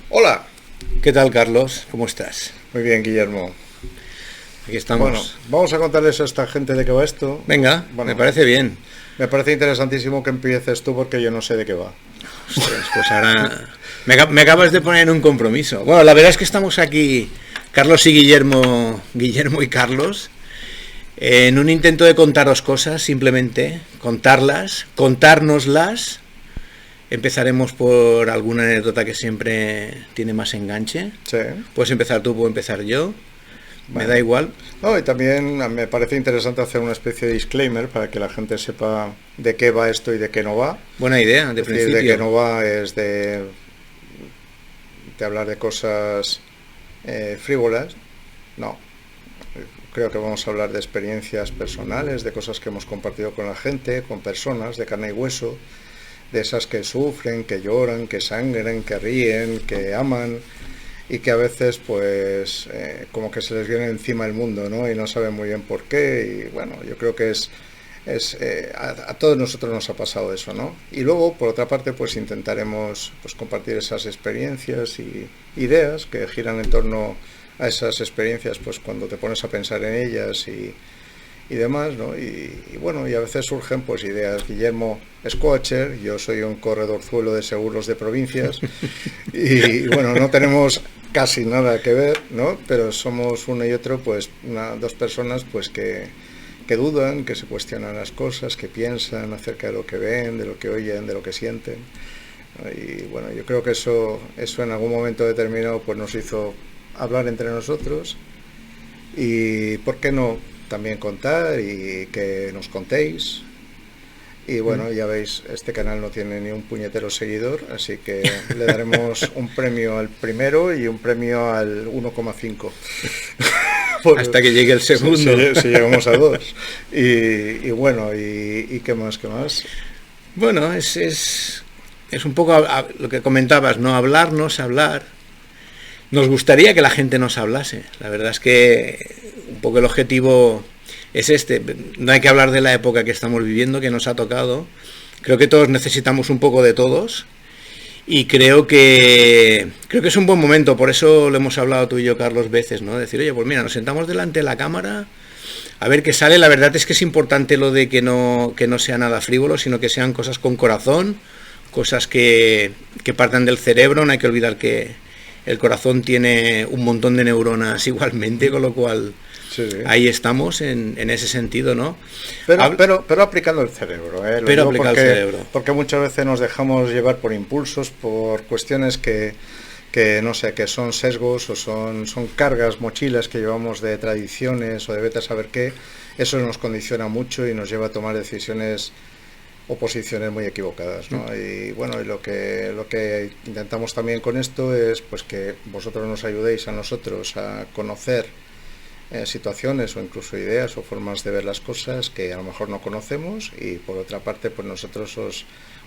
Hola, ¿Qué tal, Carlos? ¿Cómo estás? muy bien, Guillermo. Aquí Bueno, estamos. vamos a contarles a esta gente de qué va esto. Venga, me Bueno, parece bien. me parece interesantísimo que empieces tú porque yo no sé de qué va. Ostras, pues ahora me acabas de poner en un compromiso. Bueno, la verdad es que estamos aquí, Carlos y Guillermo y Carlos, en un intento de contaros cosas, simplemente contarlas, contárnoslas. Empezaremos por alguna anécdota que siempre tiene más enganche. Sí, Puedes empezar tú, puedo empezar yo. Me da bueno. igual. No, y también me parece interesante hacer una especie de disclaimer para que la gente sepa de qué va esto y de qué no va. Buena idea, de Es decir, de qué principio. no va es de hablar de cosas frívolas. No, creo que vamos a hablar de experiencias personales, de cosas que hemos compartido con la gente, con personas de carne y hueso, de esas que sufren, que lloran, que sangran, que ríen, que aman y que a veces pues como que se les viene encima el mundo, ¿no? Y no saben muy bien por qué y bueno, yo creo que a todos nosotros nos ha pasado eso, ¿no? Y luego, por otra parte, pues intentaremos pues compartir esas experiencias y ideas que giran en torno a esas experiencias, pues cuando te pones a pensar en ellas y demás, ¿no? Y bueno, y a veces surgen pues ideas. Guillermo es coacher, yo soy un corredorzuelo de seguros de provincias y bueno, no tenemos casi nada que ver, ¿no? Pero somos uno y otro pues dos personas pues que dudan, que se cuestionan las cosas, que piensan acerca de lo que ven, de lo que oyen, de lo que sienten. Y bueno, yo creo que eso en algún momento determinado pues nos hizo hablar entre nosotros y por qué no también contar y que nos contéis. Y bueno, ya veis, este canal no tiene ni un puñetero seguidor, así que le daremos un premio al primero y un premio al 1,5. Hasta que llegue el segundo. Si llegamos a dos. Y bueno, y qué más, qué más. Bueno, es un poco lo que comentabas, ¿no? Hablarnos, hablar. Nos gustaría que la gente nos hablase. La verdad es que un poco el objetivo es este. No hay que hablar de la época que estamos viviendo, que nos ha tocado. Creo que todos necesitamos un poco de todos. Y creo que es un buen momento. Por eso lo hemos hablado tú y yo, Carlos, veces, ¿no? Decir, oye, pues mira, nos sentamos delante de la cámara a ver qué sale. La verdad es que es importante lo de que no sea nada frívolo, sino que sean cosas con corazón, cosas que partan del cerebro. No hay que olvidar que el corazón tiene un montón de neuronas igualmente, con lo cual Sí, sí. ahí estamos en ese sentido, ¿no? Pero aplicando el cerebro, ¿eh? Lo Pero digo aplica el cerebro. porque muchas veces nos dejamos llevar por impulsos, por cuestiones que no sé, que son sesgos o son cargas, mochilas que llevamos de tradiciones o de vete a saber qué. Eso nos condiciona mucho y nos lleva a tomar decisiones o posiciones muy equivocadas, ¿no? Y bueno, y lo que intentamos también con esto es pues que vosotros nos ayudéis a nosotros a conocer situaciones o incluso ideas o formas de ver las cosas que a lo mejor no conocemos y por otra parte pues nosotros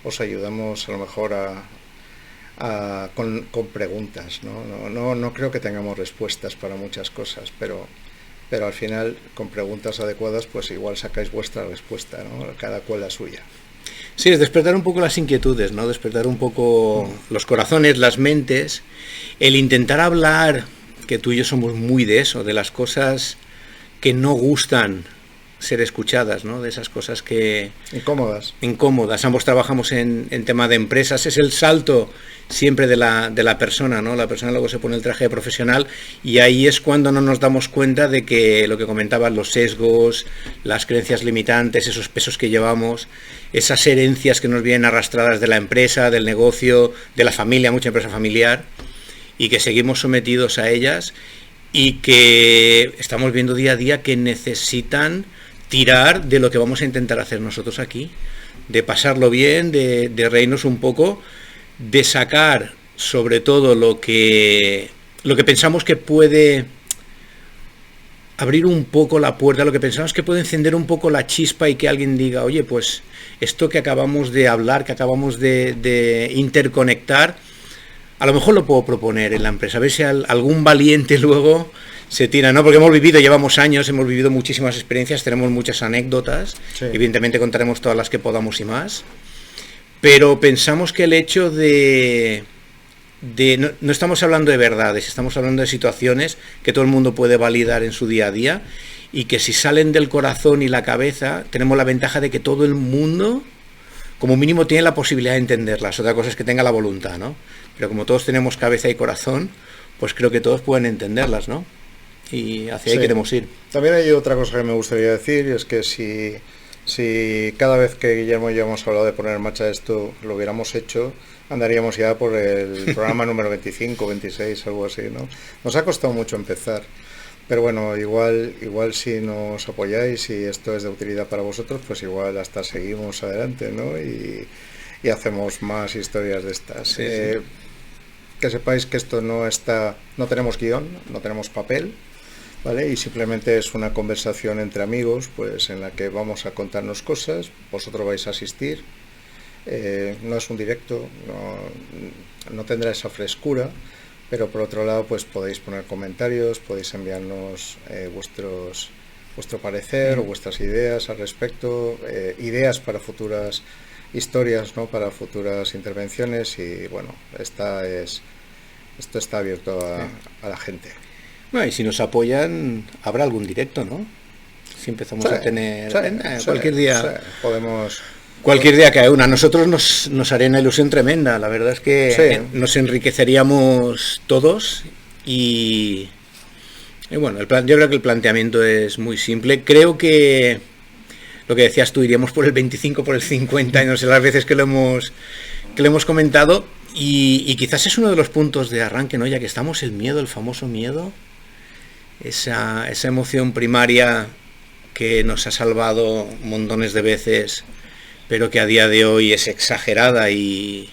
os ayudamos a lo mejor con preguntas, ¿no? No creo que tengamos respuestas para muchas cosas, pero al final con preguntas adecuadas pues igual sacáis vuestra respuesta, ¿no? Cada cual la suya. Sí, es despertar un poco las inquietudes, ¿no? Despertar un poco los corazones, las mentes, el intentar hablar, que tú y yo somos muy de eso, de las cosas que no gustan ser escuchadas, ¿no? De esas cosas que Incómodas. incómodas. Ambos trabajamos en tema de empresas. Es el salto siempre de la persona, ¿no? La persona luego se pone el traje de profesional y ahí es cuando no nos damos cuenta de que lo que comentaban, los sesgos, las creencias limitantes, esos pesos que llevamos, esas herencias que nos vienen arrastradas de la empresa, del negocio, de la familia, mucha empresa familiar, y que seguimos sometidos a ellas y que estamos viendo día a día que necesitan tirar de lo que vamos a intentar hacer nosotros aquí, de pasarlo bien, de reírnos un poco, de sacar sobre todo lo que pensamos que puede abrir un poco la puerta, lo que pensamos que puede encender un poco la chispa y que alguien diga, oye, pues esto que acabamos de hablar, que acabamos de interconectar, a lo mejor lo puedo proponer en la empresa, a ver si algún valiente luego se tira, ¿no? Porque llevamos años, hemos vivido muchísimas experiencias, tenemos muchas anécdotas, Sí. evidentemente contaremos todas las que podamos y más, pero pensamos que el hecho de no estamos hablando de verdades, estamos hablando de situaciones que todo el mundo puede validar en su día a día y que si salen del corazón y la cabeza, tenemos la ventaja de que todo el mundo, como mínimo, tiene la posibilidad de entenderlas. Otra cosa es que tenga la voluntad, ¿no? Pero como todos tenemos cabeza y corazón, pues creo que todos pueden entenderlas, ¿no? Y hacia ahí queremos ir. También hay otra cosa que me gustaría decir, y es que si cada vez que Guillermo y yo hemos hablado de poner en marcha esto lo hubiéramos hecho, andaríamos ya por el programa número 25, 26, algo así, ¿no? Nos ha costado mucho empezar, pero bueno, igual si nos apoyáis y esto es de utilidad para vosotros, pues igual hasta seguimos adelante, ¿no? Y hacemos más historias de estas. Sí. Que sepáis que esto no tenemos guión, no tenemos papel, ¿vale? Y simplemente es una conversación entre amigos, pues en la que vamos a contarnos cosas, vosotros vais a asistir. No es un directo, no tendrá esa frescura, pero por otro lado pues podéis poner comentarios, podéis enviarnos vuestro parecer o vuestras ideas al respecto, ideas para futuras historias, ¿no? Para futuras intervenciones, y bueno, esto está abierto a la gente. Bueno, y si nos apoyan, habrá algún directo, ¿no? Si empezamos a tener cualquier día. Podemos. Cualquier día que haya una. A nosotros nos haría una ilusión tremenda. La verdad es que nos enriqueceríamos todos y bueno, yo creo que el planteamiento es muy simple. Creo que lo que decías tú, iríamos por el 25, por el 50, y no sé las veces que lo hemos comentado, y quizás es uno de los puntos de arranque, ¿no? Ya que estamos, el miedo, el famoso miedo, esa emoción primaria que nos ha salvado montones de veces, pero que a día de hoy es exagerada y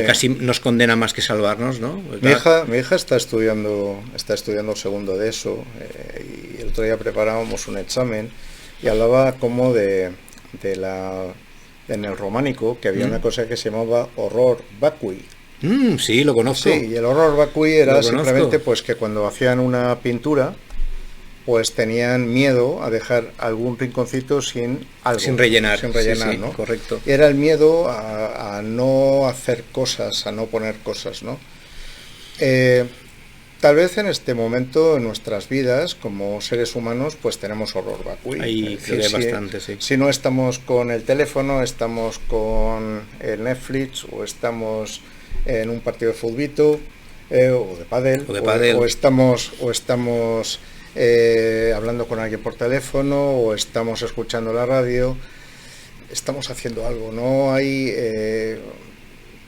casi nos condena más que salvarnos, ¿no? Mi hija está estudiando segundo de eso, y el otro día preparábamos un examen y hablaba como en el románico, que había una cosa que se llamaba horror vacui. Sí, lo conozco. Sí, y el horror vacui era simplemente pues que cuando hacían una pintura, pues tenían miedo a dejar algún rinconcito sin algo. Sin rellenar, sí, ¿no? Correcto. Y era el miedo a no hacer cosas, a no poner cosas, ¿no? Tal vez en este momento en nuestras vidas, como seres humanos, pues tenemos horror vacui. Ahí creo bastante, sí. Si no estamos con el teléfono, estamos con el Netflix, o estamos en un partido de futbito, o de pádel, o estamos hablando con alguien por teléfono, o estamos escuchando la radio, estamos haciendo algo. No hay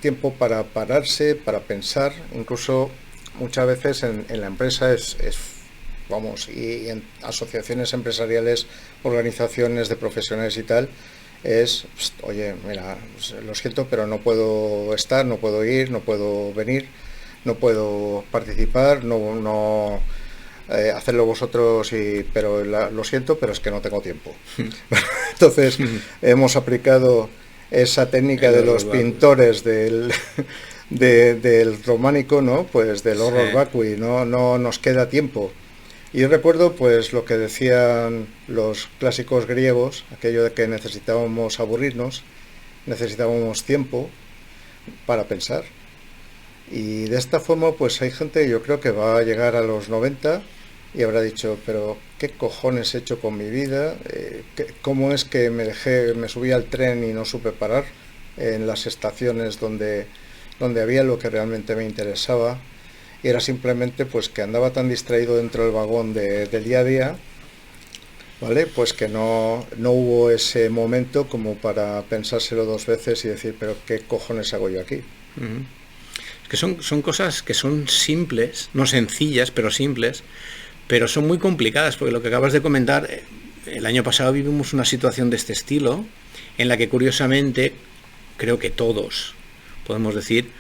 tiempo para pararse, para pensar. Incluso muchas veces en la empresa y en asociaciones empresariales, organizaciones de profesionales y tal, oye, mira, lo siento, pero no puedo estar, no puedo ir, no puedo venir, no puedo participar, no hacerlo vosotros, pero lo siento, pero es que no tengo tiempo. Entonces hemos aplicado esa técnica de los pintores del románico, ¿no? Pues del horror vacui, no nos queda tiempo. Y yo recuerdo pues lo que decían los clásicos griegos, aquello de que necesitábamos aburrirnos, necesitábamos tiempo para pensar. Y de esta forma pues hay gente, yo creo, que va a llegar a los 90 y habrá dicho, pero ¿qué cojones he hecho con mi vida? ¿Cómo es que me subí al tren y no supe parar en las estaciones donde había lo que realmente me interesaba? Y era simplemente pues que andaba tan distraído dentro del vagón del día a día, ¿vale? Pues que no hubo ese momento como para pensárselo dos veces y decir, pero ¿qué cojones hago yo aquí? Es que son cosas que son simples, no sencillas, pero simples, pero son muy complicadas, porque lo que acabas de comentar, el año pasado vivimos una situación de este estilo, en la que curiosamente, creo que todos, podemos decir,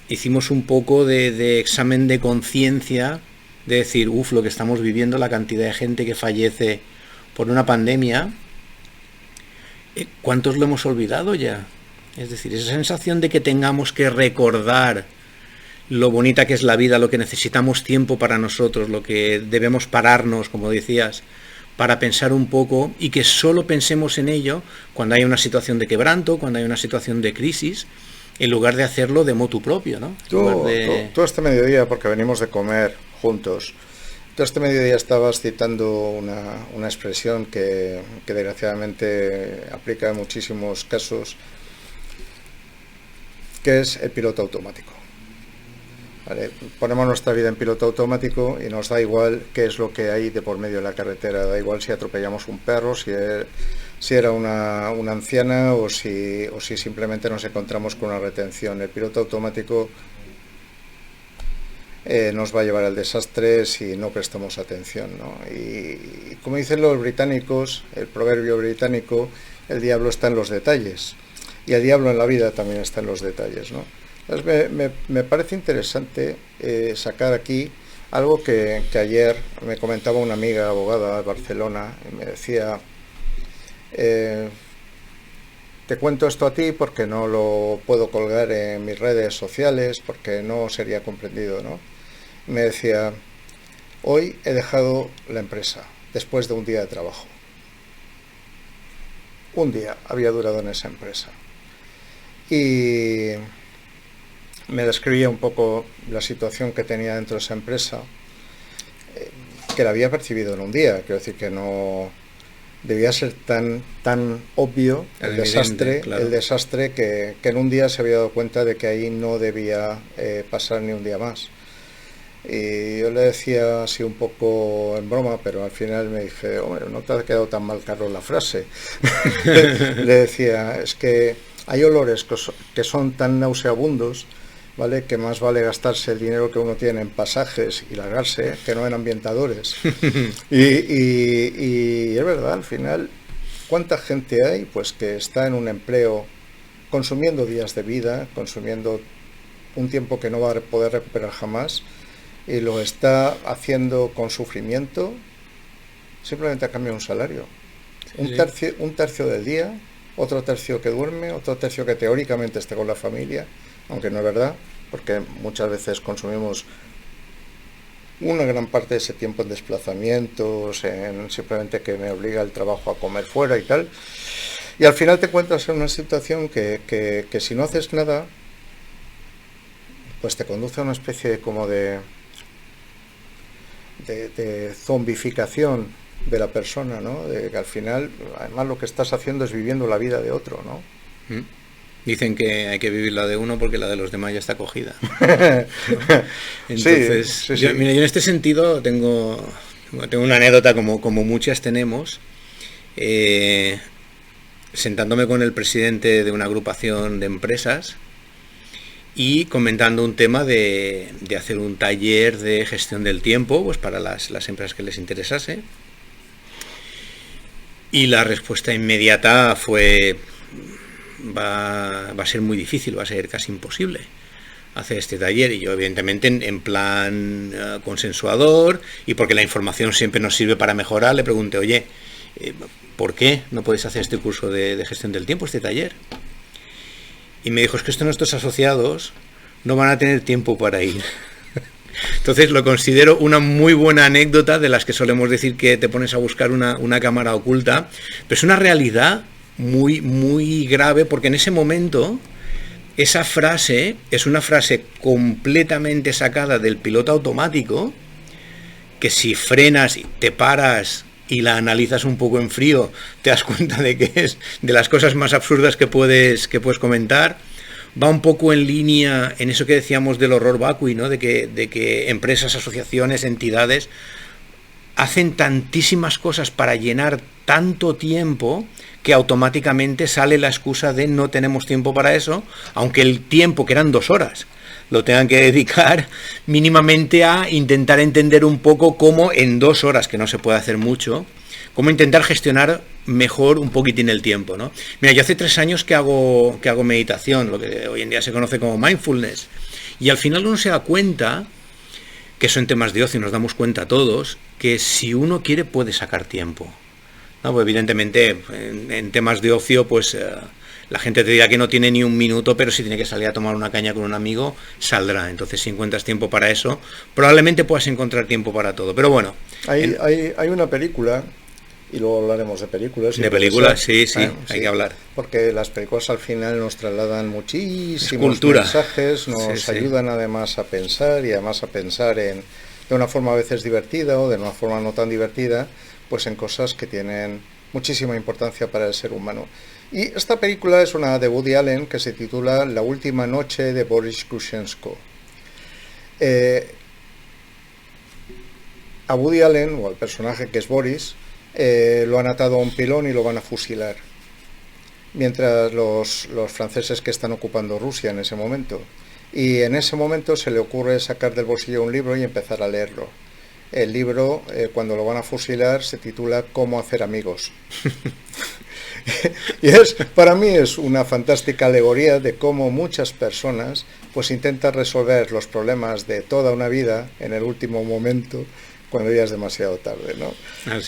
hicimos un poco de examen de conciencia, de decir, lo que estamos viviendo, la cantidad de gente que fallece por una pandemia, ¿cuántos lo hemos olvidado ya? Es decir, esa sensación de que tengamos que recordar lo bonita que es la vida, lo que necesitamos tiempo para nosotros, lo que debemos pararnos, como decías, para pensar un poco, y que solo pensemos en ello cuando hay una situación de quebranto, cuando hay una situación de crisis, en lugar de hacerlo de motu propio, ¿no? Tú este mediodía, porque venimos de comer juntos, tú este mediodía estabas citando una expresión que desgraciadamente aplica en muchísimos casos, que es el piloto automático. ¿Vale? Ponemos nuestra vida en piloto automático y nos da igual qué es lo que hay de por medio de la carretera, da igual si atropellamos un perro, si era una anciana o si simplemente nos encontramos con una retención. El piloto automático nos va a llevar al desastre si no prestamos atención, ¿no? Y como dicen los británicos, el proverbio británico, el diablo está en los detalles, y el diablo en la vida también está en los detalles, ¿no? Entonces me parece interesante sacar aquí algo que ayer me comentaba una amiga abogada de Barcelona, y me decía, te cuento esto a ti porque no lo puedo colgar en mis redes sociales, porque no sería comprendido, ¿no? Me decía, hoy he dejado la empresa después de un día de trabajo. Un día había durado en esa empresa. Y me describía un poco la situación que tenía dentro de esa empresa, que la había percibido en un día. Quiero decir que no debía ser tan obvio el desastre, claro. El desastre que en un día se había dado cuenta de que ahí no debía pasar ni un día más. Y yo le decía así un poco en broma, pero al final me dije, hombre, no te ha quedado tan mal, Carlos, la frase. Le decía, es que hay olores que son tan nauseabundos, ¿vale?, que más vale gastarse el dinero que uno tiene en pasajes y largarse que no en ambientadores. y es verdad, al final, ¿cuánta gente hay pues que está en un empleo consumiendo días de vida, consumiendo un tiempo que no va a poder recuperar jamás, y lo está haciendo con sufrimiento simplemente a cambio de un salario? Sí. Un tercio del día, otro tercio que duerme, otro tercio que teóricamente esté con la familia, aunque no es verdad, porque muchas veces consumimos una gran parte de ese tiempo en desplazamientos, en simplemente que me obliga el trabajo a comer fuera y tal, y al final te encuentras en una situación que si no haces nada, pues te conduce a una especie como de zombificación de la persona, ¿no? De que al final, además, lo que estás haciendo es viviendo la vida de otro, ¿no? Dicen que hay que vivir la de uno porque la de los demás ya está cogida. Entonces, sí. Yo en este sentido tengo una anécdota como muchas tenemos. Sentándome con el presidente de una agrupación de empresas y comentando un tema de hacer un taller de gestión del tiempo, pues para las empresas que les interesase. Y la respuesta inmediata fue: va a ser muy difícil, va a ser casi imposible hacer este taller. Y yo, evidentemente, en plan consensuador, y porque la información siempre nos sirve para mejorar, le pregunté, oye, ¿por qué no podéis hacer este curso de gestión del tiempo, este taller? Y me dijo, es que nuestros asociados no van a tener tiempo para ir. Entonces lo considero una muy buena anécdota, de las que solemos decir que te pones a buscar una cámara oculta, pero es una realidad muy, muy grave, porque en ese momento esa frase es una frase completamente sacada del piloto automático, que si frenas, te paras y la analizas un poco en frío, te das cuenta de que es de las cosas más absurdas que puedes comentar. Va un poco en línea en eso que decíamos del horror vacui, ¿no? De que empresas, asociaciones, entidades hacen tantísimas cosas para llenar tanto tiempo que automáticamente sale la excusa de no tenemos tiempo para eso, aunque el tiempo, que eran 2 horas, lo tengan que dedicar mínimamente a intentar entender un poco cómo en 2 horas, que no se puede hacer mucho, cómo intentar gestionar mejor un poquitín el tiempo, ¿no? Mira, yo hace 3 años que hago meditación, lo que hoy en día se conoce como mindfulness, y al final uno se da cuenta, que eso en temas de ocio nos damos cuenta todos, que si uno quiere puede sacar tiempo, ¿no? Pues evidentemente en temas de ocio, pues la gente te dirá que no tiene ni un minuto, pero si tiene que salir a tomar una caña con un amigo, saldrá. Entonces, si encuentras tiempo para eso, probablemente puedas encontrar tiempo para todo. Pero bueno. Hay una película, y luego hablaremos de películas. De películas, sí, hay que hablar. Porque las películas al final nos trasladan muchísimos cultura. mensajes, nos ayudan además a pensar, y además a pensar de una forma a veces divertida o de una forma no tan divertida, pues en cosas que tienen muchísima importancia para el ser humano. Y esta película es una de Woody Allen que se titula La última noche de Boris Krushenko. A Woody Allen, o al personaje que es Boris, lo han atado a un pilón y lo van a fusilar, mientras los franceses que están ocupando Rusia en ese momento. Y en ese momento se le ocurre sacar del bolsillo un libro y empezar a leerlo. El libro, cuando lo van a fusilar, se titula Cómo hacer amigos. Y para mí es una fantástica alegoría de cómo muchas personas pues intentan resolver los problemas de toda una vida en el último momento, cuando ya es demasiado tarde, ¿no?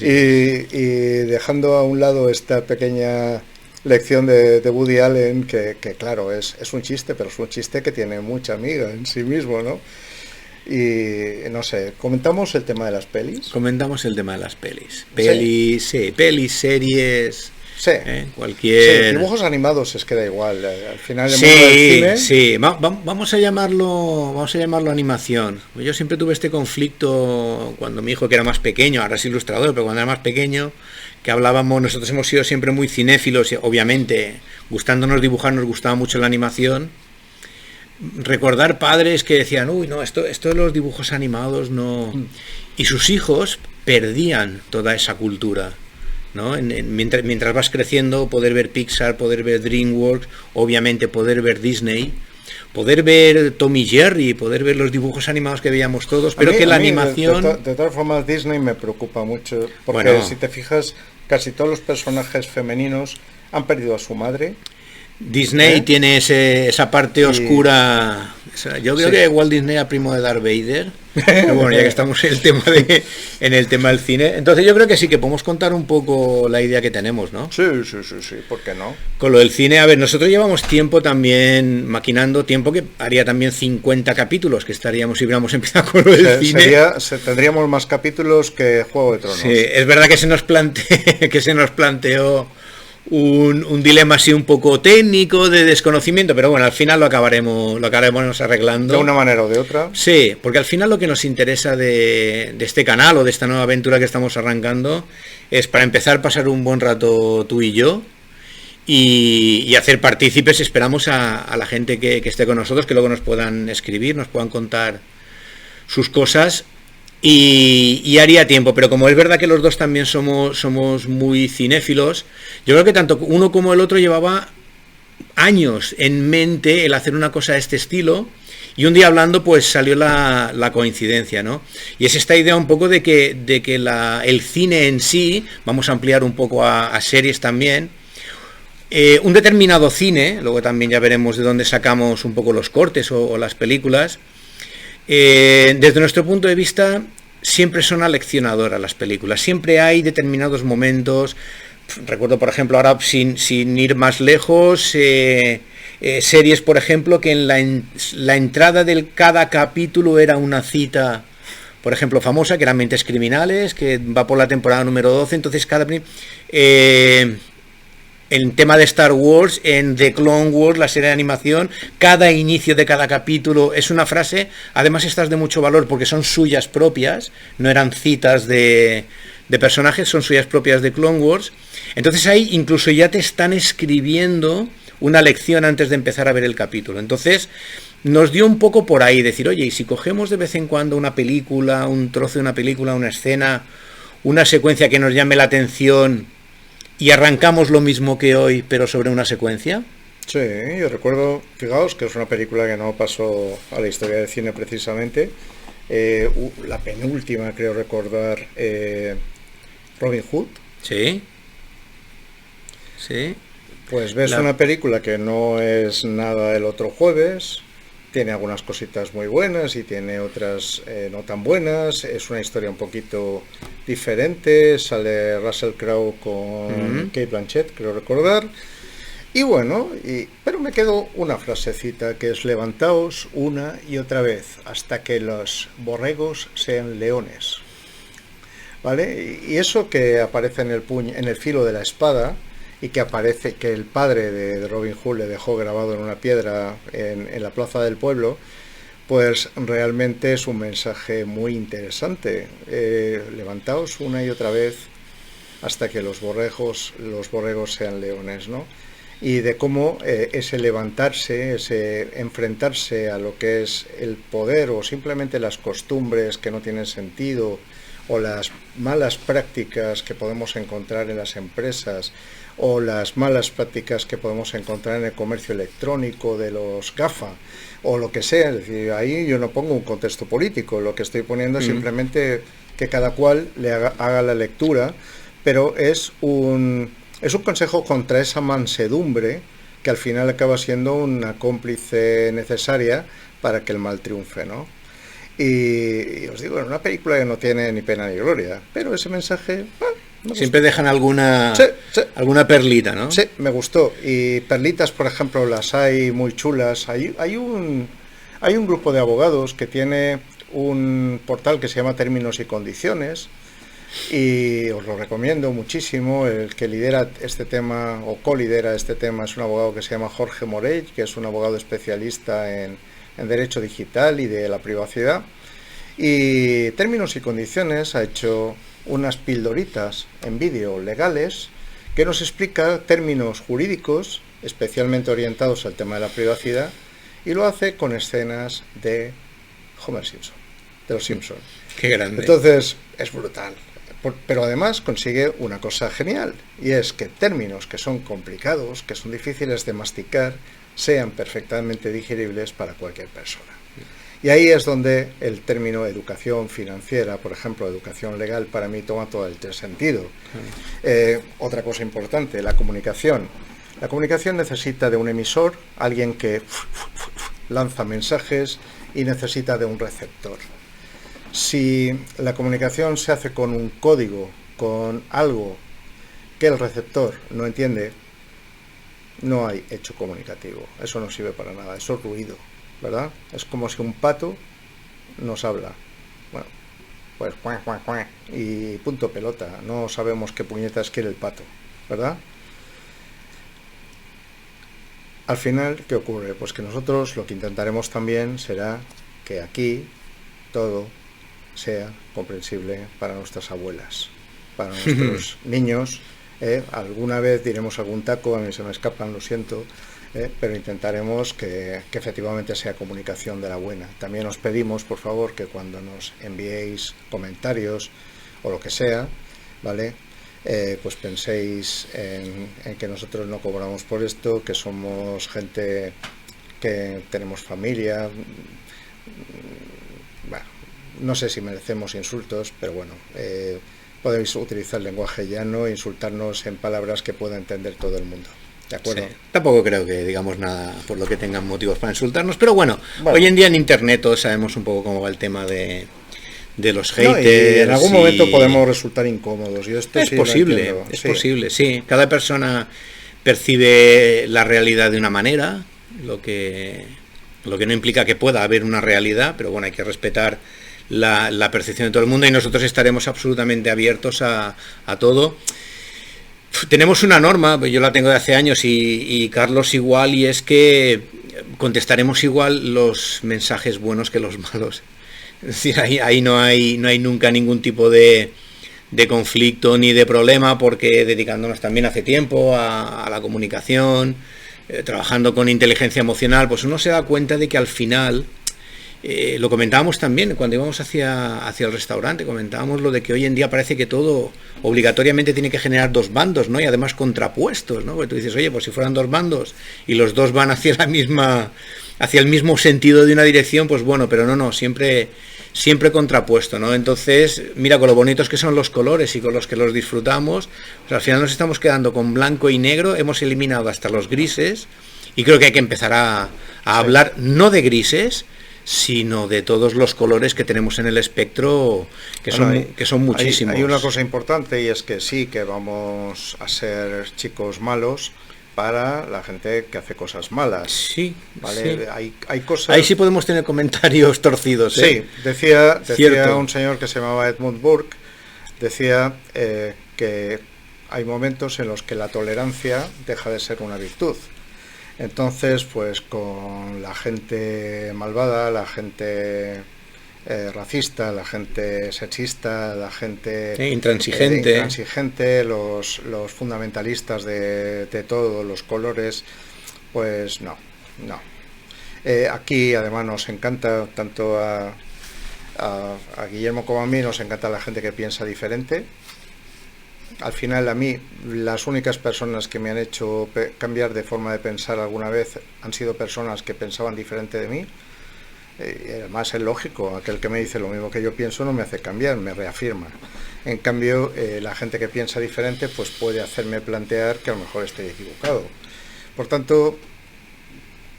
Y dejando a un lado esta pequeña lección de Woody Allen, que claro, es un chiste, pero es un chiste que tiene mucha amiga en sí mismo, ¿no? Y no sé, ¿comentamos el tema de las pelis? Comentamos el tema de las pelis. Pelis, pelis, series... Sí, cualquier... Sí, dibujos animados es que da igual, al final el mundo del cine... Sí, vamos a llamarlo animación. Yo siempre tuve este conflicto cuando mi hijo, que era más pequeño, ahora es ilustrador, pero cuando era más pequeño, que hablábamos, nosotros hemos sido siempre muy cinéfilos, y obviamente, gustándonos dibujar, nos gustaba mucho la animación. Recordar padres que decían, uy, no, esto de los dibujos animados no... Y sus hijos perdían toda esa cultura, ¿no? Mientras vas creciendo, poder ver Pixar, poder ver DreamWorks, obviamente poder ver Disney, poder ver Tom y Jerry, poder ver los dibujos animados que veíamos todos, pero que la animación... De todas formas, Disney me preocupa mucho, porque si te fijas, casi todos los personajes femeninos han perdido a su madre. Disney tiene esa parte oscura. Yo creo que Walt Disney era primo de Darth Vader. Pero bueno, ya que estamos en el tema del cine, entonces yo creo que sí que podemos contar un poco la idea que tenemos, ¿no? Sí, ¿por qué no? Con lo del cine, a ver, nosotros llevamos tiempo también maquinando, tiempo que haría también 50 capítulos que estaríamos si hubiéramos empezado con lo del cine. Tendríamos más capítulos que Juego de Tronos. Sí, es verdad que se nos planteó un dilema así un poco técnico de desconocimiento, pero bueno, al final lo acabaremos arreglando de una manera o de otra. Sí, porque al final lo que nos interesa de este canal o de esta nueva aventura que estamos arrancando es, para empezar, pasar un buen rato tú y yo y hacer partícipes, esperamos, a la gente que esté con nosotros, que luego nos puedan escribir, nos puedan contar sus cosas. Y haría tiempo, pero como es verdad que los dos también somos muy cinéfilos, yo creo que tanto uno como el otro llevaba años en mente el hacer una cosa de este estilo, y un día hablando pues salió la coincidencia, ¿no? Y es esta idea un poco de que el cine en sí, vamos a ampliar un poco a series también, un determinado cine, luego también ya veremos de dónde sacamos un poco los cortes o las películas. Desde nuestro punto de vista siempre son aleccionadoras las películas, siempre hay determinados momentos. Recuerdo, por ejemplo, ahora sin ir más lejos, series, por ejemplo, que en la entrada de cada capítulo era una cita, por ejemplo, famosa, que era Mentes Criminales, que va por la temporada número 12, entonces en tema de Star Wars, en The Clone Wars, la serie de animación, cada inicio de cada capítulo es una frase, además estas de mucho valor porque son suyas propias, no eran citas de personajes, son suyas propias de Clone Wars. Entonces ahí incluso ya te están escribiendo una lección antes de empezar a ver el capítulo. Entonces nos dio un poco por ahí, decir, oye, y si cogemos de vez en cuando una película, un trozo de una película, una escena, una secuencia que nos llame la atención, y arrancamos lo mismo que hoy, pero sobre una secuencia. Sí, yo recuerdo, fijaos que es una película que no pasó a la historia del cine precisamente, la penúltima, creo recordar, Robin Hood. Sí. Pues ves una película que no es nada el otro jueves, tiene algunas cositas muy buenas y tiene otras no tan buenas, es una historia un poquito diferente, sale Russell Crowe con Cate Blanchett, creo recordar, y bueno, pero me quedó una frasecita que es: levantaos una y otra vez hasta que los borregos sean leones. ¿vale? Y eso que aparece en en el filo de la espada, y que aparece que el padre de Robin Hood le dejó grabado en una piedra en la plaza del pueblo, pues realmente es un mensaje muy interesante. Levantaos una y otra vez hasta que los borregos sean leones, ¿no? Y de cómo ese levantarse, ese enfrentarse a lo que es el poder o simplemente las costumbres que no tienen sentido, o las malas prácticas que podemos encontrar en las empresas, o las malas prácticas que podemos encontrar en el comercio electrónico de los GAFA, o lo que sea. Es decir, ahí yo no pongo un contexto político, lo que estoy poniendo es simplemente que cada cual haga la lectura, pero es un consejo contra esa mansedumbre que al final acaba siendo una cómplice necesaria para que el mal triunfe, ¿no? Y os digo, en una película que no tiene ni pena ni gloria, pero ese mensaje siempre dejan alguna perlita, ¿no? Sí, me gustó. Y perlitas, por ejemplo, las hay muy chulas. Hay un grupo de abogados que tiene un portal que se llama Términos y Condiciones, y os lo recomiendo muchísimo. El que lidera este tema o colidera este tema es un abogado que se llama Jorge Morell, que es un abogado especialista en derecho digital y de la privacidad. Y Términos y Condiciones ha hecho unas pildoritas en vídeo legales que nos explica términos jurídicos especialmente orientados al tema de la privacidad, y lo hace con escenas de Homer Simpson, de los Simpson. Qué grande. Entonces es brutal. Pero además consigue una cosa genial, y es que términos que son complicados, que son difíciles de masticar, sean perfectamente digeribles para cualquier persona. Y ahí es donde el término educación financiera, por ejemplo, educación legal, para mí toma todo el sentido. Otra cosa importante, la comunicación. La comunicación necesita de un emisor, alguien que lanza mensajes, y necesita de un receptor. Si la comunicación se hace con un código, con algo que el receptor no entiende, no hay hecho comunicativo. Eso no sirve para nada, eso es ruido, ¿verdad? Es como si un pato nos habla. Bueno, pues cuac, cuac, cuac, y punto pelota. No sabemos qué puñetas quiere el pato, ¿verdad? Al final, ¿qué ocurre? Pues que nosotros lo que intentaremos también será que aquí todo sea comprensible para nuestras abuelas, para nuestros niños. Alguna vez diremos algún taco, a mí se me escapan, lo siento, pero intentaremos que efectivamente sea comunicación de la buena. También os pedimos, por favor, que cuando nos enviéis comentarios o lo que sea, ¿vale? Pues penséis en que nosotros no cobramos por esto, que somos gente que tenemos familia. Bueno, no sé si merecemos insultos, pero bueno, podéis utilizar lenguaje llano e insultarnos en palabras que pueda entender todo el mundo. ¿De acuerdo? Sí. Tampoco creo que digamos nada por lo que tengan motivos para insultarnos, pero bueno, hoy en día en internet todos sabemos un poco cómo va el tema de los haters. No, y en algún momento podemos resultar incómodos, y esto es sí posible, es posible, sí. Cada persona percibe la realidad de una manera, lo que no implica que pueda haber una realidad, pero bueno, hay que respetar la percepción de todo el mundo, y nosotros estaremos absolutamente abiertos a todo. Tenemos una norma, yo la tengo de hace años, y Carlos igual, y es que contestaremos igual los mensajes buenos que los malos. Es decir, ahí no hay nunca ningún tipo de conflicto ni de problema, porque dedicándonos también hace tiempo a la comunicación, trabajando con inteligencia emocional, pues uno se da cuenta de que al final, lo comentábamos también cuando íbamos hacia el restaurante, comentábamos lo de que hoy en día parece que todo obligatoriamente tiene que generar dos bandos, ¿no? Y además contrapuestos, ¿no? Porque tú dices, oye, pues si fueran dos bandos y los dos van hacia el mismo sentido de una dirección, pues bueno, pero no, siempre contrapuesto, ¿no? Entonces, mira, con lo bonitos que son los colores y con los que los disfrutamos, pues al final nos estamos quedando con blanco y negro, hemos eliminado hasta los grises, y creo que hay que empezar a hablar no de grises, sino de todos los colores que tenemos en el espectro, que son muchísimos. Hay una cosa importante, y es que sí, que vamos a ser chicos malos para la gente que hace cosas malas. Sí, ¿vale? Sí. Hay cosas... Ahí sí podemos tener comentarios torcidos, ¿eh? Sí, decía un señor que se llamaba Edmund Burke, decía que hay momentos en los que la tolerancia deja de ser una virtud. Entonces, pues con la gente malvada, la gente racista, la gente sexista, la gente intransigente, los fundamentalistas de todos los colores, pues no. Aquí además nos encanta, tanto a Guillermo como a mí, nos encanta la gente que piensa diferente. Al final, a mí, las únicas personas que me han hecho cambiar de forma de pensar alguna vez han sido personas que pensaban diferente de mí. Además es lógico, aquel que me dice lo mismo que yo pienso no me hace cambiar, me reafirma. En cambio, la gente que piensa diferente pues puede hacerme plantear que a lo mejor estoy equivocado. Por tanto,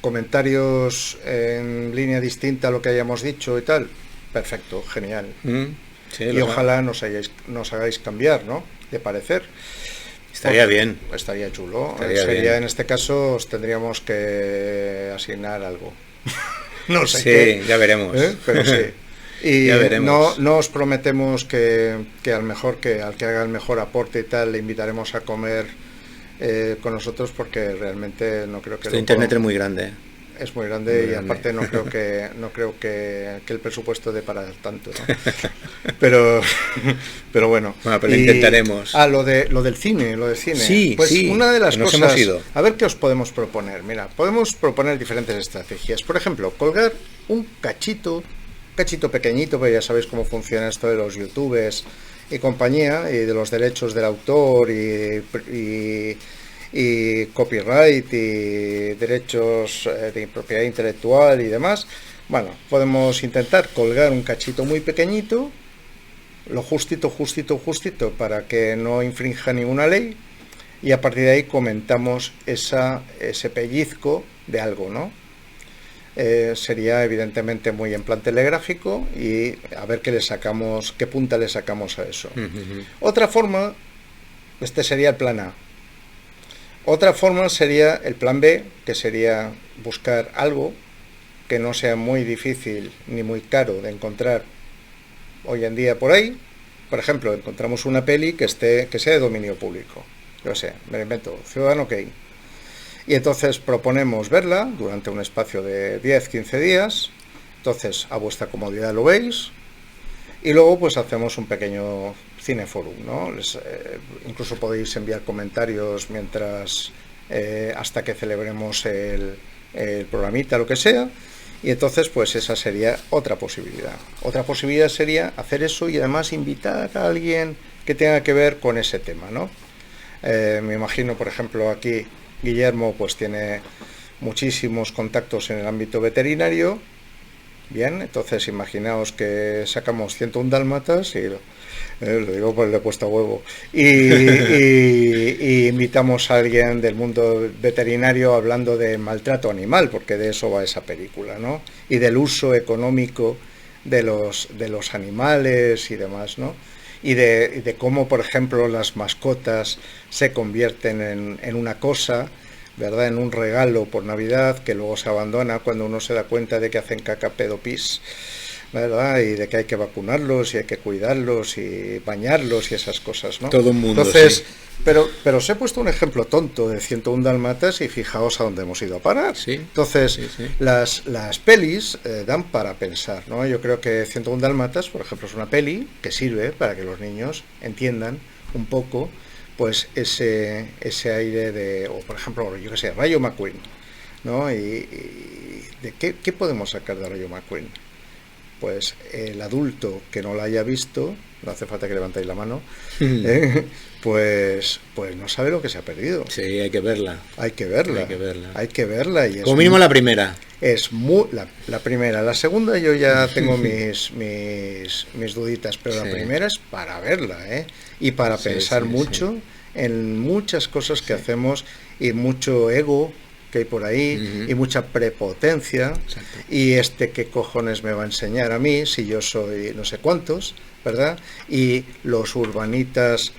comentarios en línea distinta a lo que hayamos dicho y tal, perfecto, genial. Sí, y ojalá nos hagáis cambiar, ¿no?, de parecer. Estaría bien. Estaría chulo. Estaría bien. En este caso os tendríamos que asignar algo. No sé sí, qué, ya veremos. Pero sí. Y ya veremos. No os prometemos que al que haga el mejor aporte y tal le invitaremos a comer con nosotros, porque realmente no creo que Internet es muy grande. Es muy grande, y aparte no creo que el presupuesto dé para tanto, ¿no? pero bueno. Bueno, pero lo intentaremos. Lo del cine. Sí, pues sí, una de las cosas, hemos ido. A ver qué os podemos proponer. Mira, podemos proponer diferentes estrategias. Por ejemplo, colgar un cachito pequeñito, porque ya sabéis cómo funciona esto de los youtubers y compañía, y de los derechos del autor y copyright y derechos de propiedad intelectual y demás. Bueno, podemos intentar colgar un cachito muy pequeñito, lo justito para que no infrinja ninguna ley, y a partir de ahí comentamos ese pellizco de algo, ¿no? Sería evidentemente muy en plan telegráfico, y a ver qué punta le sacamos a eso. Otra forma, este sería el plan A. Otra forma sería el plan B, que sería buscar algo que no sea muy difícil ni muy caro de encontrar hoy en día por ahí. Por ejemplo, encontramos una peli que sea de dominio público. Yo sé, me lo invento, Ciudadano Kane. Y entonces proponemos verla durante un espacio de 10-15 días. Entonces, a vuestra comodidad lo veis. Y luego pues hacemos un pequeño cineforum, ¿no? Incluso podéis enviar comentarios mientras hasta que celebremos el programita, lo que sea. Y entonces pues esa sería otra posibilidad. Otra posibilidad sería hacer eso y además invitar a alguien que tenga que ver con ese tema, ¿no? Me imagino, por ejemplo, aquí Guillermo pues tiene muchísimos contactos en el ámbito veterinario. Bien, entonces imaginaos que sacamos 101 dálmatas, y lo digo porque le he puesto a huevo, y invitamos a alguien del mundo veterinario hablando de maltrato animal, porque de eso va esa película, ¿no? Y del uso económico de los animales y demás, ¿no? Y de cómo, por ejemplo, las mascotas se convierten en una cosa, ¿verdad?, en un regalo por Navidad, que luego se abandona cuando uno se da cuenta de que hacen caca, pedo, pis, ¿verdad?, y de que hay que vacunarlos y hay que cuidarlos y bañarlos y esas cosas, ¿no? Todo el mundo. Entonces, sí. pero os he puesto un ejemplo tonto de 101 dálmatas y fijaos a dónde hemos ido a parar. Sí. Entonces, sí. Las pelis dan para pensar, ¿no? Yo creo que 101 dálmatas, por ejemplo, es una peli que sirve para que los niños entiendan un poco pues ese aire de, o por ejemplo, yo que sé, Rayo McQueen, ¿no? Y de qué podemos sacar de Rayo McQueen. Pues el adulto que no la haya visto, no hace falta que levantéis la mano, pues no sabe lo que se ha perdido. Sí, hay que verla. Hay que verla. Y como mínimo la primera. Es la primera. La segunda yo ya tengo mis duditas, pero la primera es para verla, y para pensar mucho en muchas cosas que hacemos, y mucho ego que hay por ahí, y mucha prepotencia. Exacto. Y qué cojones me va a enseñar a mí si yo soy no sé cuántos, ¿verdad? Y los urbanitas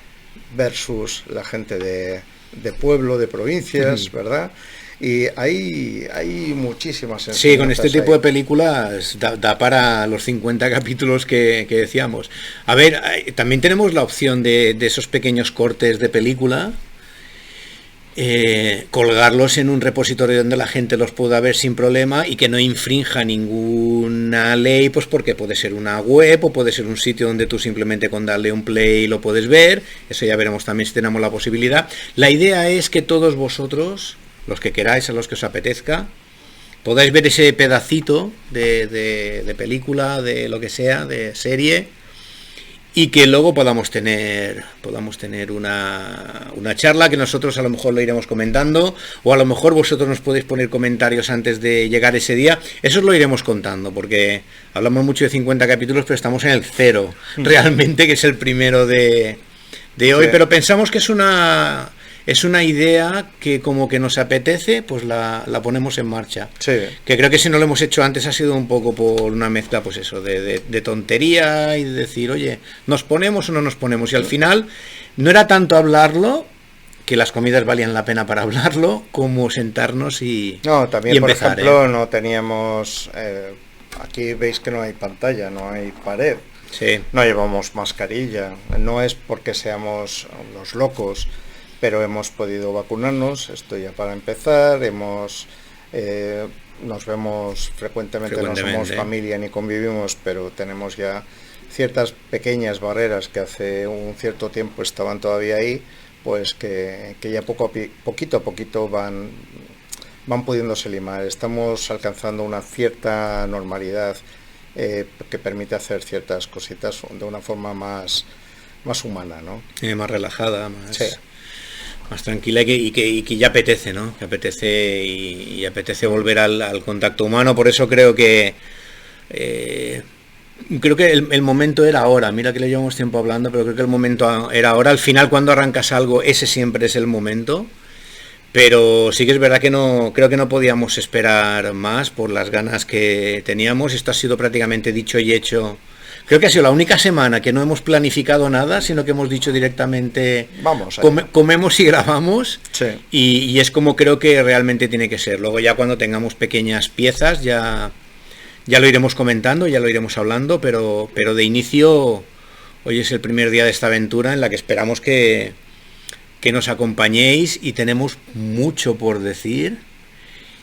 versus la gente de pueblo, de provincias, ¿verdad? Y hay muchísimas Sí, con este enseñanzas tipo de ahí. películas da para los 50 capítulos que decíamos. A ver, también tenemos la opción de esos pequeños cortes de película, colgarlos en un repositorio donde la gente los pueda ver sin problema y que no infrinja ninguna ley, pues porque puede ser una web o puede ser un sitio donde tú simplemente con darle un play lo puedes ver. Eso ya veremos también si tenemos la posibilidad. La idea es que todos vosotros, los que queráis, a los que os apetezca, podáis ver ese pedacito de película, de lo que sea, de serie, y que luego podamos tener una charla que nosotros a lo mejor lo iremos comentando, o a lo mejor vosotros nos podéis poner comentarios antes de llegar ese día. Eso os lo iremos contando, porque hablamos mucho de 50 capítulos, pero estamos en el 0 realmente, que es el primero de hoy, Sí. pero pensamos que es una idea que como que nos apetece, pues la ponemos en marcha. Sí. Que creo que si no lo hemos hecho antes ha sido un poco por una mezcla, pues eso, de tontería y de decir, oye, ¿nos ponemos o no nos ponemos? Y al final no era tanto hablarlo, que las comidas valían la pena para hablarlo, como sentarnos y No, también, y por empezar, ejemplo, no teníamos... aquí veis que no hay pantalla, no hay pared, Sí. no llevamos mascarilla. No es porque seamos unos locos, pero hemos podido vacunarnos, esto ya para empezar, nos vemos frecuentemente, no somos familia ni convivimos, pero tenemos ya ciertas pequeñas barreras que hace un cierto tiempo estaban todavía ahí, pues que ya poquito a poquito van pudiéndose limar. Estamos alcanzando una cierta normalidad que permite hacer ciertas cositas de una forma más humana, ¿no? Más relajada, más... Sí. Más tranquila y que ya apetece, ¿no? Que apetece y apetece volver al contacto humano. Por eso creo que el momento era ahora. Mira que le llevamos tiempo hablando, pero creo que el momento era ahora. Al final, cuando arrancas algo, ese siempre es el momento. Pero sí que es verdad que creo que no podíamos esperar más por las ganas que teníamos. Esto ha sido prácticamente dicho y hecho. Creo que ha sido la única semana que no hemos planificado nada, sino que hemos dicho directamente, vamos, comemos y grabamos, sí. y es como creo que realmente tiene que ser. Luego ya cuando tengamos pequeñas piezas ya lo iremos comentando, ya lo iremos hablando, pero de inicio hoy es el primer día de esta aventura en la que esperamos que nos acompañéis, y tenemos mucho por decir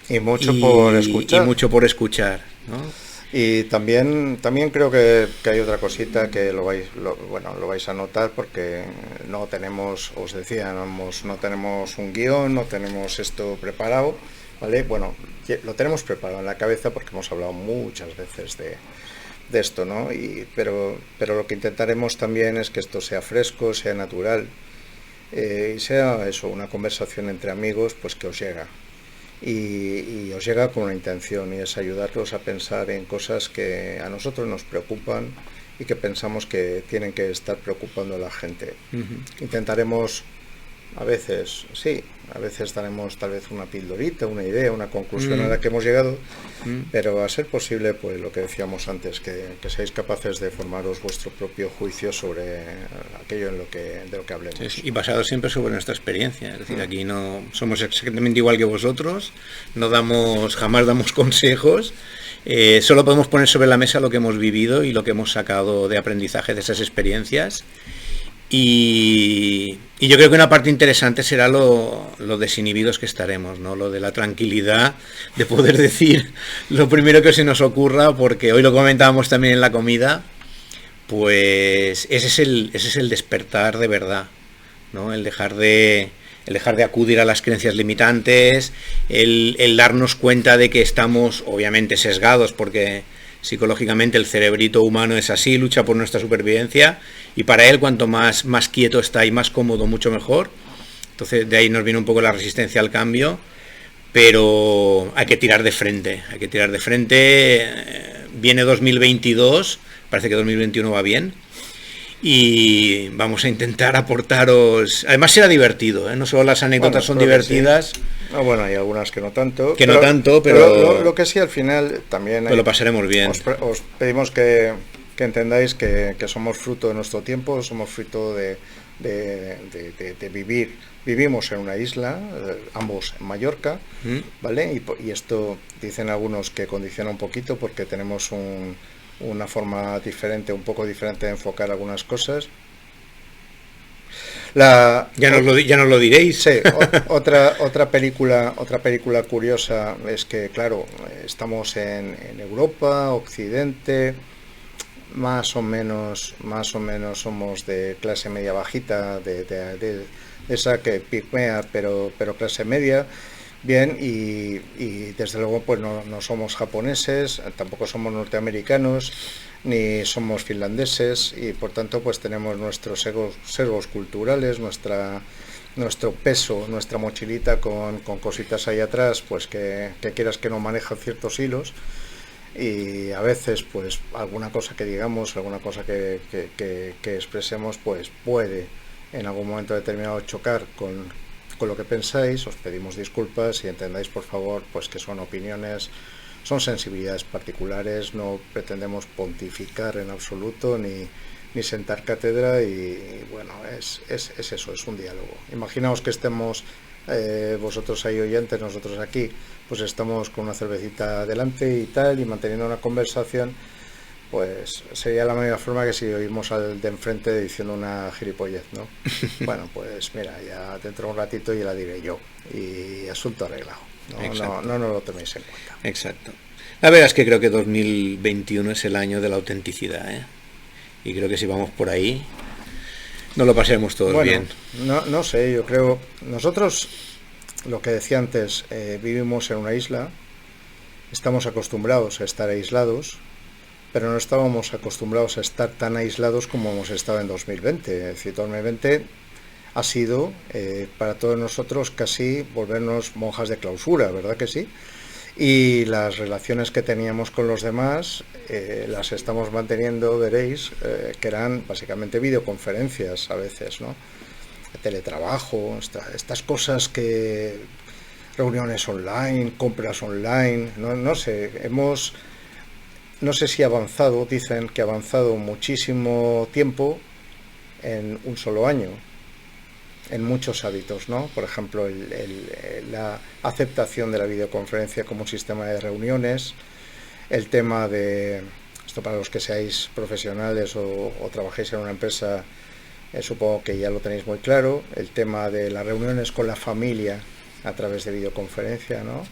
y mucho por escuchar. Y mucho por escuchar, ¿no? Y también creo que hay otra cosita que lo vais a notar, porque no tenemos, os decía, no tenemos un guión, no tenemos esto preparado, ¿vale? Bueno, lo tenemos preparado en la cabeza porque hemos hablado muchas veces de esto, ¿no? Pero lo que intentaremos también es que esto sea fresco, sea natural, y sea eso, una conversación entre amigos, pues que os llega. Y os llega con una intención, y es ayudarlos a pensar en cosas que a nosotros nos preocupan y que pensamos que tienen que estar preocupando a la gente. Intentaremos, a veces daremos tal vez una pildorita, una idea, una conclusión a la que hemos llegado, pero a ser posible, pues lo que decíamos antes, que seáis capaces de formaros vuestro propio juicio sobre aquello de lo que hablemos. Sí, y basado siempre sobre nuestra experiencia. Es decir, aquí no somos exactamente igual que vosotros, jamás damos consejos, solo podemos poner sobre la mesa lo que hemos vivido y lo que hemos sacado de aprendizaje de esas experiencias. Y yo creo que una parte interesante será lo desinhibidos que estaremos, ¿no? Lo de la tranquilidad, de poder decir lo primero que se nos ocurra, porque hoy lo comentábamos también en la comida, pues ese es el despertar de verdad, ¿no? El dejar de acudir a las creencias limitantes, el darnos cuenta de que estamos obviamente sesgados, porque psicológicamente el cerebrito humano es así, lucha por nuestra supervivencia, y para él cuanto más quieto está y más cómodo, mucho mejor. Entonces de ahí nos viene un poco la resistencia al cambio, pero hay que tirar de frente, viene 2022, parece que 2021 va bien, y vamos a intentar aportaros, además será divertido, ¿eh? No solo las anécdotas son divertidas, sí. Bueno, hay algunas que no tanto, pero lo que sí, al final también lo pasaremos bien. Os pedimos que entendáis que somos fruto de nuestro tiempo, somos fruto de vivir vivimos en una isla, ambos en Mallorca, ¿vale? Y esto dicen algunos que condiciona un poquito porque tenemos una forma diferente, un poco diferente de enfocar algunas cosas. Ya nos lo diréis. Sí, otra película curiosa es que, claro, estamos en Europa, Occidente, más o menos somos de clase media bajita, de esa que pigmea, pero clase media. Bien, y desde luego pues no somos japoneses, tampoco somos norteamericanos, ni somos finlandeses, y por tanto pues tenemos nuestros sesgos culturales, nuestro peso, nuestra mochilita con cositas ahí atrás, pues que quieras que no manejan ciertos hilos, y a veces pues alguna cosa que digamos, alguna cosa que expresemos, pues puede en algún momento determinado chocar con lo que pensáis. Os pedimos disculpas y entendáis por favor pues que son opiniones, son sensibilidades particulares, no pretendemos pontificar en absoluto ni sentar cátedra, y bueno, es eso, es un diálogo. Imaginaos que estemos vosotros ahí oyentes, nosotros aquí, pues estamos con una cervecita delante y tal, y manteniendo una conversación, pues sería la misma forma que si oímos al de enfrente diciendo una gilipollez, ¿no? Bueno, pues mira, ya dentro de un ratito ya la diré yo, y asunto arreglado. No lo toméis en cuenta. Exacto. La verdad es que creo que 2021 es el año de la autenticidad, ¿eh? Y creo que si vamos por ahí, nos lo pasemos todos bien. No sé, yo creo, nosotros, lo que decía antes, vivimos en una isla, estamos acostumbrados a estar aislados, pero no estábamos acostumbrados a estar tan aislados como hemos estado en 2020. Es decir, 2020 ha sido para todos nosotros casi volvernos monjas de clausura, ¿verdad que sí? Y las relaciones que teníamos con los demás las estamos manteniendo, veréis, que eran básicamente videoconferencias a veces, ¿no? Teletrabajo, estas cosas que... reuniones online, compras online, no sé, no sé si ha avanzado, dicen que ha avanzado muchísimo tiempo en un solo año, en muchos hábitos, ¿no? Por ejemplo, la aceptación de la videoconferencia como un sistema de reuniones, el tema de, esto para los que seáis profesionales o trabajéis en una empresa, supongo que ya lo tenéis muy claro, el tema de las reuniones con la familia a través de videoconferencia, ¿no?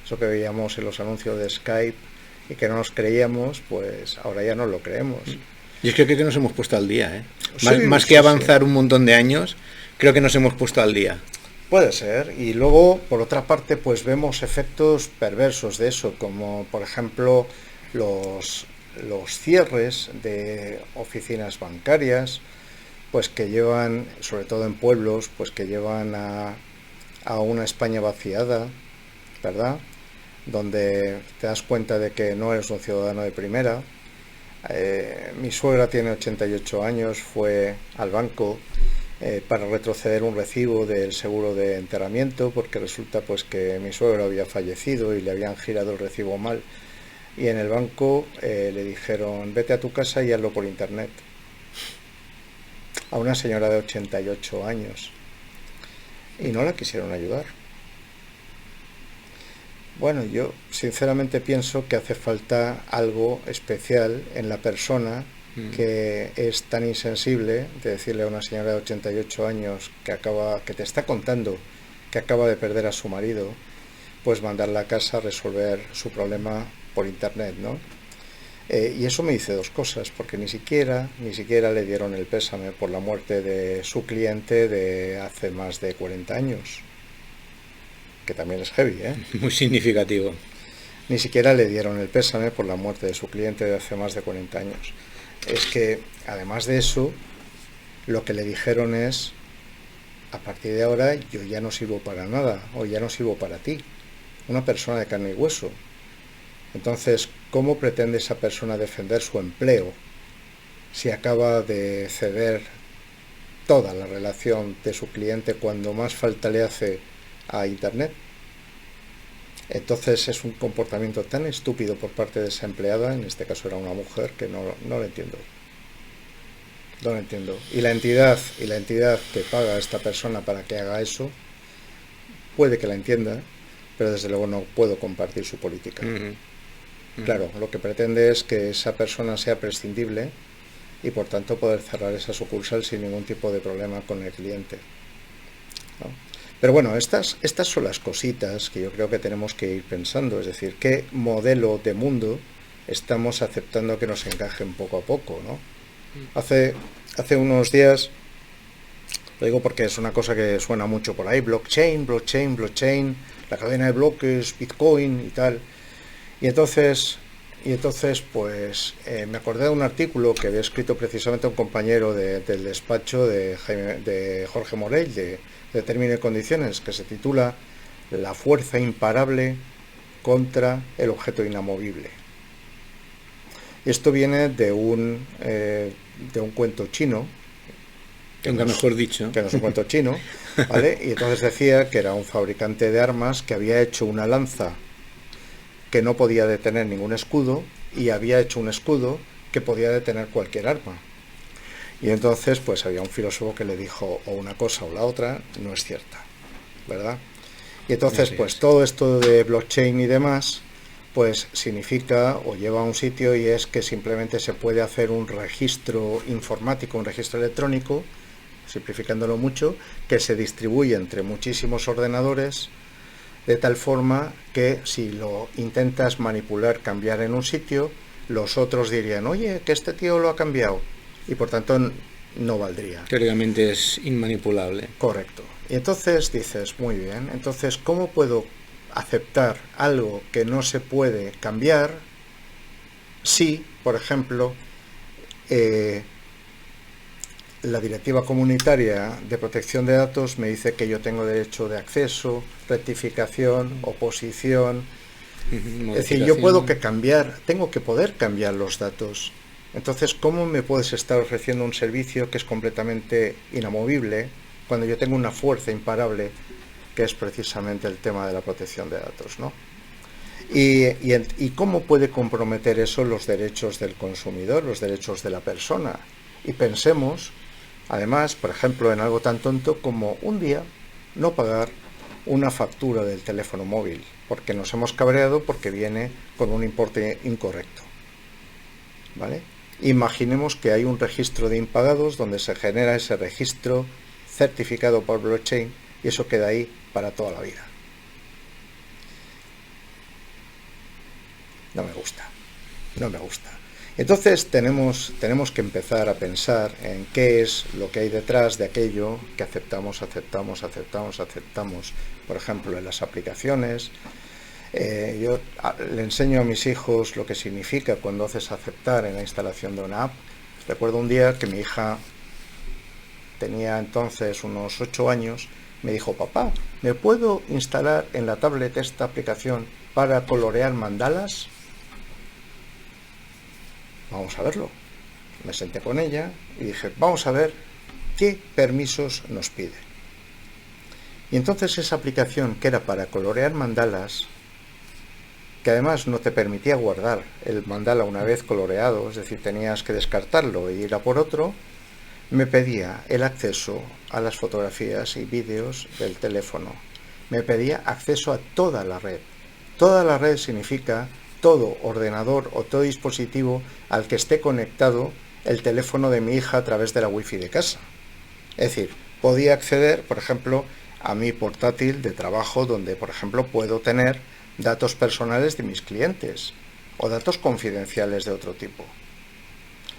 Eso que veíamos en los anuncios de Skype y que no nos creíamos, pues ahora ya no lo creemos. Y es que creo que nos hemos puesto al día, ¿eh? Más que avanzar un montón de años, creo que nos hemos puesto al día. Puede ser. Y luego, por otra parte, pues vemos efectos perversos de eso, como por ejemplo los cierres de oficinas bancarias, pues que llevan, sobre todo en pueblos, pues que llevan a una España vaciada, ¿verdad? Donde te das cuenta de que no eres un ciudadano de primera. Mi suegra tiene 88 años, fue al banco para retroceder un recibo del seguro de enterramiento, porque resulta pues que mi suegro había fallecido y le habían girado el recibo mal, y en el banco le dijeron: vete a tu casa y hazlo por internet, a una señora de 88 años, y no la quisieron ayudar. Bueno, yo sinceramente pienso que hace falta algo especial en la persona que es tan insensible de decirle a una señora de 88 años que te está contando que acaba de perder a su marido, pues mandarla a casa a resolver su problema por internet, ¿no? Y eso me dice dos cosas, porque ni siquiera le dieron el pésame por la muerte de su cliente de hace más de 40 años, que también es heavy, ¿eh? Muy significativo. Ni siquiera le dieron el pésame por la muerte de su cliente de hace más de 40 años. Es que, además de eso, lo que le dijeron es: a partir de ahora yo ya no sirvo para nada, o ya no sirvo para ti, una persona de carne y hueso. Entonces, ¿cómo pretende esa persona defender su empleo si acaba de ceder toda la relación de su cliente cuando más falta le hace a internet? Entonces es un comportamiento tan estúpido por parte de esa empleada, en este caso era una mujer, que no lo entiendo. No lo entiendo. Y la entidad que paga a esta persona para que haga eso, puede que la entienda, pero desde luego no puedo compartir su política. Claro, lo que pretende es que esa persona sea prescindible y por tanto poder cerrar esa sucursal sin ningún tipo de problema con el cliente, ¿no? Pero bueno, estas son las cositas que yo creo que tenemos que ir pensando, es decir, qué modelo de mundo estamos aceptando que nos encajen poco a poco, ¿no? Hace unos días, lo digo porque es una cosa que suena mucho por ahí, blockchain, la cadena de bloques, Bitcoin y tal. Y entonces pues me acordé de un artículo que había escrito precisamente un compañero del despacho de Jorge Morell, de Término y Condiciones, que se titula La fuerza imparable contra el objeto inamovible. Esto viene de un cuento chino, que no es un cuento chino, ¿vale? Y entonces decía que era un fabricante de armas que había hecho una lanza que no podía detener ningún escudo y había hecho un escudo que podía detener cualquier arma. Y entonces pues había un filósofo que le dijo o una cosa o la otra no es cierta, ¿verdad? Y entonces pues todo esto de blockchain y demás pues significa o lleva a un sitio y es que simplemente se puede hacer un registro informático, un registro electrónico, simplificándolo mucho, que se distribuye entre muchísimos ordenadores de tal forma que si lo intentas manipular, cambiar en un sitio, los otros dirían, oye, que este tío lo ha cambiado, y por tanto no valdría. Teóricamente es inmanipulable. Correcto. Y entonces dices, muy bien, entonces, ¿cómo puedo aceptar algo que no se puede cambiar si, por ejemplo, la Directiva Comunitaria de Protección de Datos me dice que yo tengo derecho de acceso, rectificación, oposición? Es decir, yo tengo que poder cambiar los datos. Entonces, ¿cómo me puedes estar ofreciendo un servicio que es completamente inamovible cuando yo tengo una fuerza imparable que es precisamente el tema de la protección de datos, ¿no? ¿Y cómo puede comprometer eso los derechos del consumidor, los derechos de la persona? Y pensemos, además, por ejemplo, en algo tan tonto como un día no pagar una factura del teléfono móvil, porque nos hemos cabreado porque viene con un importe incorrecto, ¿vale? Imaginemos que hay un registro de impagados donde se genera ese registro certificado por blockchain y eso queda ahí para toda la vida. No me gusta. Entonces tenemos que empezar a pensar en qué es lo que hay detrás de aquello que aceptamos. Por ejemplo, en las aplicaciones. Yo le enseño a mis hijos lo que significa cuando haces aceptar en la instalación de una app. Recuerdo un día que mi hija tenía entonces unos 8 años, me dijo, papá, ¿me puedo instalar en la tablet esta aplicación para colorear mandalas? Vamos a verlo. Me senté con ella y dije, vamos a ver qué permisos nos pide. Y entonces esa aplicación que era para colorear mandalas, que además no te permitía guardar el mandala una vez coloreado, es decir, tenías que descartarlo e ir a por otro, me pedía el acceso a las fotografías y vídeos del teléfono. Me pedía acceso a toda la red. Toda la red significa todo ordenador o todo dispositivo al que esté conectado el teléfono de mi hija a través de la wifi de casa. Es decir, podía acceder, por ejemplo, a mi portátil de trabajo donde, por ejemplo, puedo tener datos personales de mis clientes o datos confidenciales de otro tipo.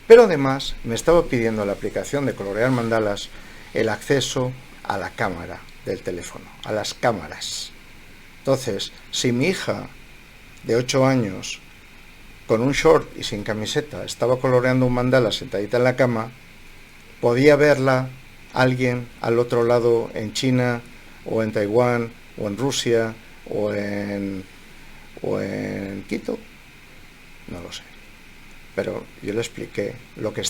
Pero además me estaba pidiendo la aplicación de colorear mandalas el acceso a la cámara del teléfono, a las cámaras. Entonces, si mi hija de 8 años, con un short y sin camiseta, estaba coloreando un mandala sentadita en la cama, podía verla alguien al otro lado en China, o en Taiwán, o en Rusia, o en Quito, no lo sé. Pero yo le expliqué lo que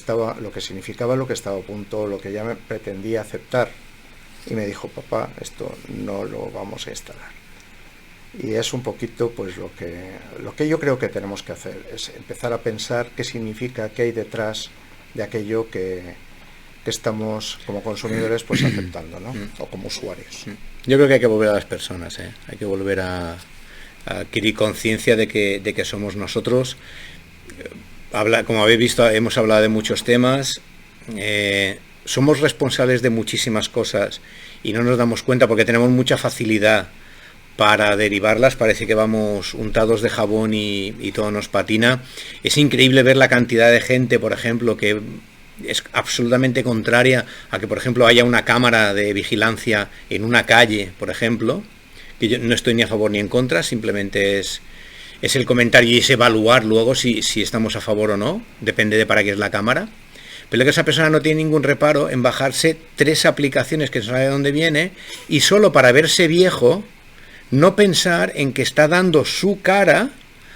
significaba lo que estaba a punto, lo que ella me pretendía aceptar. Y me dijo, papá, esto no lo vamos a instalar. Y es un poquito pues lo que yo creo que tenemos que hacer, es empezar a pensar qué significa, qué hay detrás de aquello que que estamos como consumidores pues aceptando, ¿no? O como usuarios. Yo creo que hay que volver a las personas, ¿eh? Hay que volver a adquirir conciencia de que somos nosotros. Como habéis visto, hemos hablado de muchos temas. Somos responsables de muchísimas cosas y no nos damos cuenta porque tenemos mucha facilidad para derivarlas. Parece que vamos untados de jabón y todo nos patina. Es increíble ver la cantidad de gente, por ejemplo, que es absolutamente contraria a que, por ejemplo, haya una cámara de vigilancia en una calle, por ejemplo, que yo no estoy ni a favor ni en contra, simplemente es el comentario y es evaluar luego si estamos a favor o no, depende de para qué es la cámara. Pero que esa persona no tiene ningún reparo en bajarse 3 aplicaciones que no sabe de dónde viene y solo para verse viejo, no pensar en que está dando su cara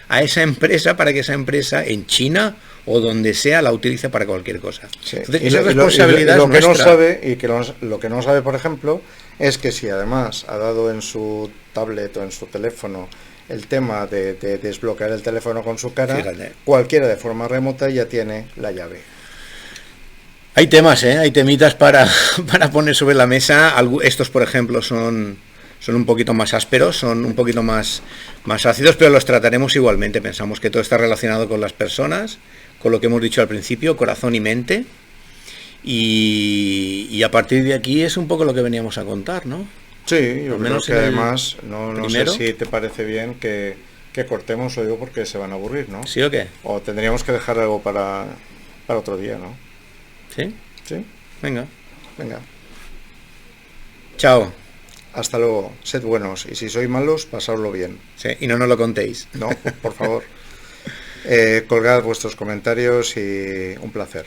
a esa empresa para que esa empresa en China o donde sea la utilice para cualquier cosa. Sí. Entonces, y esa lo, responsabilidad lo es que no nuestra. sabe y que lo que no sabe, por ejemplo, es que si además ha dado en su tablet o en su teléfono el tema de desbloquear el teléfono con su cara, Fíjate. cualquiera de forma remota ya tiene la llave. Hay temas, hay temitas para poner sobre la mesa. Estos, por ejemplo, son un poquito más ásperos, son un poquito más ácidos, pero los trataremos igualmente. Pensamos que todo está relacionado con las personas, con lo que hemos dicho al principio, corazón y mente. Y a partir de aquí es un poco lo que veníamos a contar, ¿no? Sí, yo creo que además, no sé primero. si te parece bien que cortemos, lo digo porque se van a aburrir, ¿no? ¿Sí o qué? O tendríamos que dejar algo para otro día, ¿no? ¿Sí? Sí. Venga. Chao. Hasta luego. Sed buenos. Y si sois malos, pasadlo bien. Sí, y no nos lo contéis. No, por favor. Colgad vuestros comentarios y un placer.